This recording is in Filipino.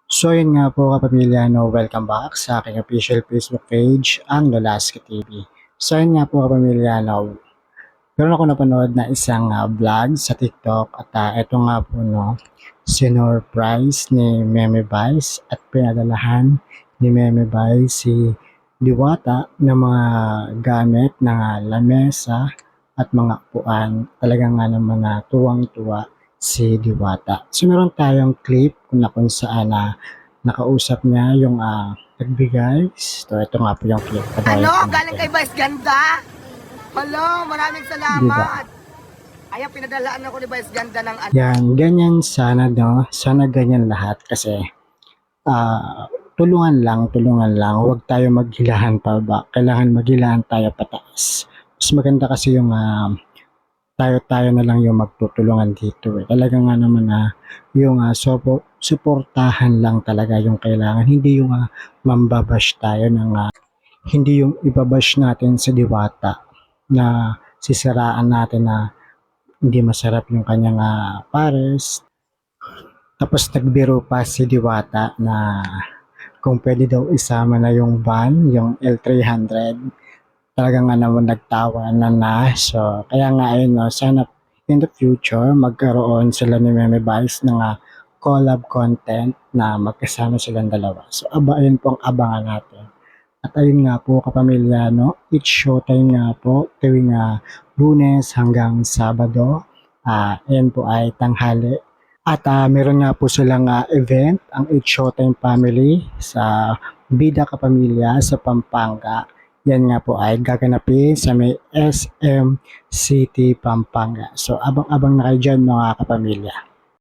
So yun nga po kapamilya, no, welcome back sa aking official Facebook page, ang Lolaski TV. So yun nga po kapamilya, no, meron ako napanood na isang vlog sa TikTok at ito nga po, no, sinurprise ni Meme Vice at pinadalahan ni Meme Vice si Diwata ng mga gamit na lamesa at mga upuan. Talagang nga naman na tuwang-tuwa si Diwata. So meron tayong clip kung saan nakausap niya yung nagbigay. So ito nga po yung clip. Galing kay Vice Ganda. Hello, maraming Diba? salamat. Ayan, pinadalaan ako ni Vice Ganda ng Yan, ganyan sana, no? Sana ganyan lahat kasi tulungan lang. Huwag tayo maghilahan pa ba? Kailangan maghilahan tayo pataas. Mas maganda kasi yung tayo na lang yung magtutulungan dito. Talaga nga naman na yung suportahan lang talaga yung kailangan. Hindi yung mambabash tayo ng hindi yung ibabash natin sa Diwata na sisiraan natin na hindi masarap yung kanyang pares. Tapos nagbiro pa si Diwata na kung pwede daw isama na yung van, yung L300. Talagang nga naman nagtawa na. So, kaya nga ayun, no, sana in the future magkaroon sila ni Meme Vice ng collab content na magkasama silang dalawa. So, ayun po ang abangan natin. At ayun nga po kapamilya, no, it's showtime nga po tuwing Lunes hanggang Sabado. Ayan po ay tanghali. At meron nga po silang event, ang It's Showtime Family sa Bida Kapamilya sa Pampanga. Yan nga po ay gaganapin sa may SM City, Pampanga. So abang-abang na kayo dyan mga kapamilya.